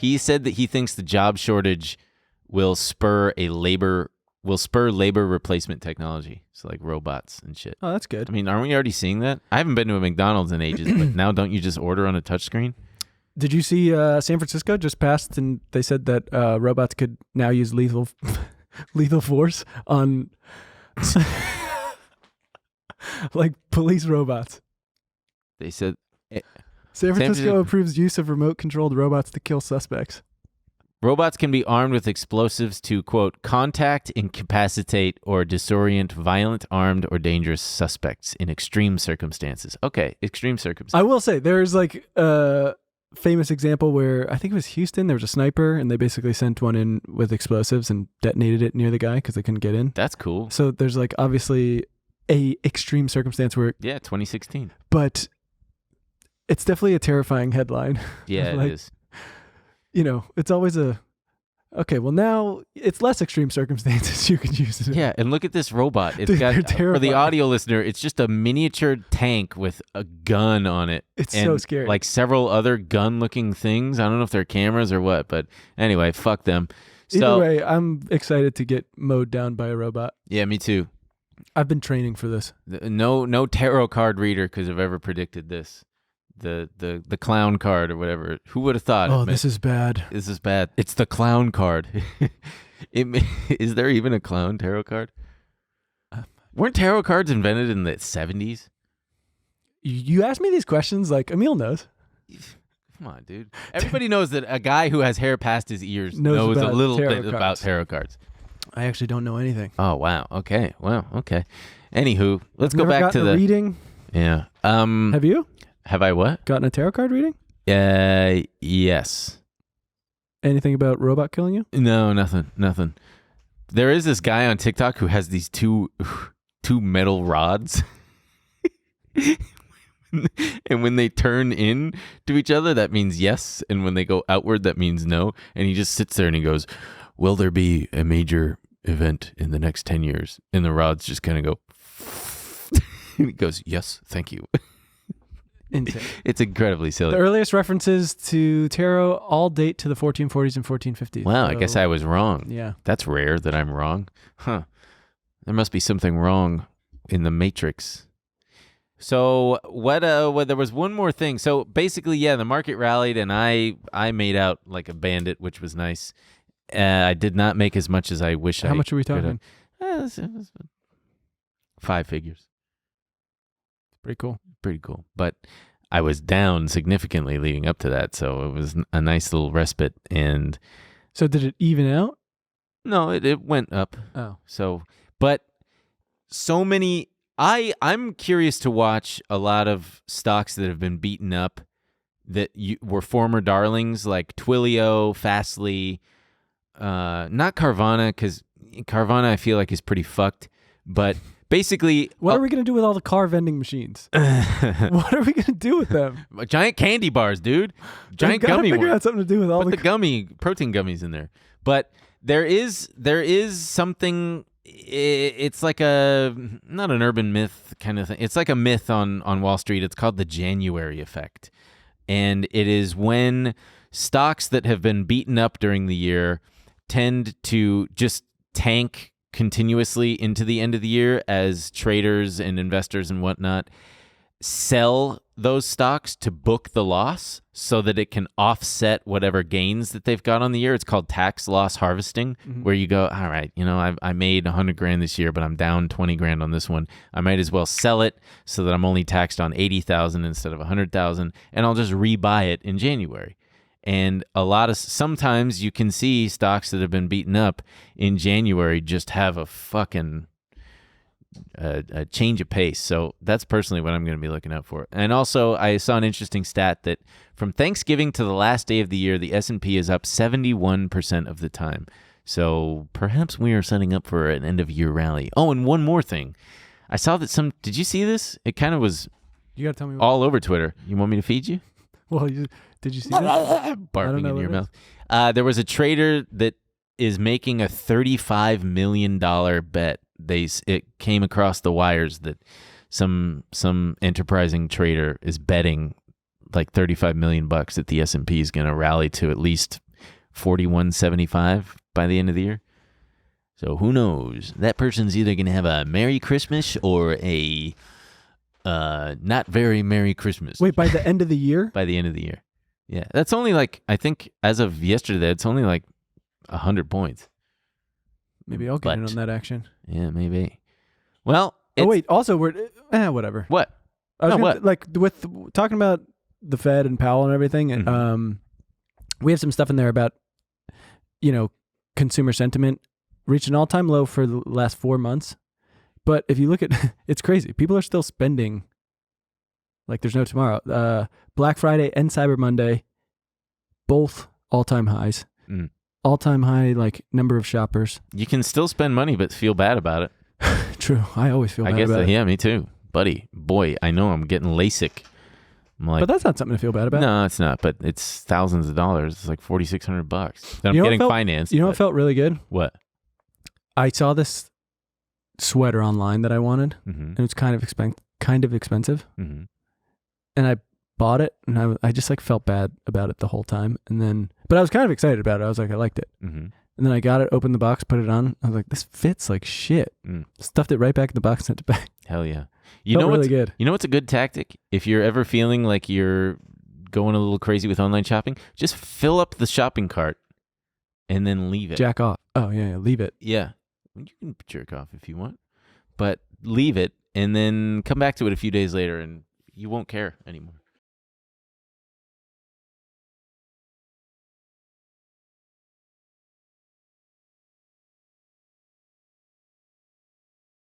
He said that he thinks the job shortage will spur labor replacement technology. So like robots and shit. Oh, that's good. I mean, aren't we already seeing that? I haven't been to a McDonald's in ages, but now don't you just order on a touchscreen? Did you see San Francisco just passed and they said that robots could now use lethal force on like police robots? They said San Francisco approves use of remote-controlled robots to kill suspects. Robots can be armed with explosives to, quote, contact, incapacitate, or disorient violent, armed, or dangerous suspects in extreme circumstances. Okay, extreme circumstances. I will say, there's like a famous example where, I think it was Houston, there was a sniper, and they basically sent one in with explosives and detonated it near the guy because they couldn't get in. That's cool. So there's like obviously a extreme circumstance where... Yeah, 2016. But it's definitely a terrifying headline. Yeah, like, it is. You know, it's always okay, well now it's less extreme circumstances you can use it. Yeah, and look at this robot. It's got, for the audio listener, it's just a miniature tank with a gun on it. It's and so scary. Like several other gun-looking things. I don't know if they're cameras or what, but anyway, fuck them. Either way, I'm excited to get mowed down by a robot. Yeah, me too. I've been training for this. No tarot card reader could have ever predicted this. The clown card or whatever. Who would have thought? Oh, this is bad. This is bad. It's the clown card. Is there even a clown tarot card? Weren't tarot cards invented in the 70s? You ask me these questions like Emil knows. Come on, dude. Everybody knows that a guy who has hair past his ears knows a little bit about tarot cards. I actually don't know anything. Oh, wow. Okay. Well, okay. Anywho, let's go back to the reading. Yeah. Have you? Have I what? Gotten a tarot card reading? Yes. Anything about robot killing you? No, nothing. There is this guy on TikTok who has these two metal rods. And when they turn in to each other, that means yes. And when they go outward, that means no. And he just sits there and he goes, will there be a major event in the next 10 years? And the rods just kind of go. And he goes, yes, thank you. Insane. It's incredibly silly. The earliest references to tarot all date to the 1440s and 1450s. Wow, I guess I was wrong. Yeah. That's rare that I'm wrong. Huh. There must be something wrong in the Matrix. So there was one more thing. So basically, yeah, the market rallied and I made out like a bandit, which was nice. I did not make as much as I wish I could. How much are we talking? 5 figures. Pretty cool. But I was down significantly leading up to that, so it was a nice little respite. And so did it even out? No, it went up. Oh. So, but so many... I'm curious to watch a lot of stocks that have been beaten up that were former darlings, like Twilio, Fastly, not Carvana, because Carvana I feel like is pretty fucked, but... Basically, what are we going to do with all the car vending machines? What are we going to do with them? Giant candy bars, dude. Giant gummy ones. Figure out something to do with all the protein gummies in there. But there is something. It's like not an urban myth kind of thing. It's like a myth on Wall Street. It's called the January effect, and it is when stocks that have been beaten up during the year tend to just tank continuously into the end of the year as traders and investors and whatnot sell those stocks to book the loss so that it can offset whatever gains that they've got on the year. It's called tax loss harvesting, where you go, all right, I made $100,000 this year, but I'm down $20,000 on this one. I might as well sell it so that I'm only taxed on $80,000 instead of $100,000, and I'll just rebuy it in January. And sometimes you can see stocks that have been beaten up in January just have a fucking a change of pace. So that's personally what I'm going to be looking out for. And also, I saw an interesting stat that from Thanksgiving to the last day of the year, the S&P is up 71% of the time. So perhaps we are setting up for an end-of-year rally. Oh, and one more thing. I saw that did you see this? It kind of was you gotta tell me all over Twitter. You want me to feed you? Well, did you see that? Barfing in your mouth. There was a trader that is making a $35 million bet. It came across the wires that some enterprising trader is betting like $35 million that the S&P is going to rally to at least $41.75 by the end of the year. So who knows? That person's either going to have a Merry Christmas or a not very Merry Christmas. Wait, by the end of the year? By the end of the year. Yeah. That's only like, I think as of yesterday, it's only like 100 points. Maybe I'll get in on that action. Yeah, maybe. Well, wait. Also, we're whatever. What? What? Like with talking about the Fed and Powell and everything, and we have some stuff in there about consumer sentiment reached an all-time low for the last 4 months. But if you look at, it's crazy. People are still spending like there's no tomorrow. Black Friday and Cyber Monday, both all-time highs. All-time high like number of shoppers. You can still spend money but feel bad about it. True. I always feel bad about it. Yeah, me too. Buddy, boy, I know I'm getting LASIK. I'm like, but that's not something to feel bad about. No, it's not. But it's thousands of dollars. It's like $4,600 that I'm getting financed. You know what felt really good? What? I saw this sweater online that I wanted, and it was kind of expensive. And I bought it, and I just like felt bad about it the whole time. But I was kind of excited about it. I was like, I liked it. And then I got it, opened the box, put it on. I was like, this fits like shit. Stuffed it right back in the box, sent it back. Hell yeah. Really good. You know what's a good tactic? If you're ever feeling like you're going a little crazy with online shopping, just fill up the shopping cart and then leave it. Jack off. Oh, yeah, leave it. Yeah. You can jerk off if you want, but leave it and then come back to it a few days later and you won't care anymore.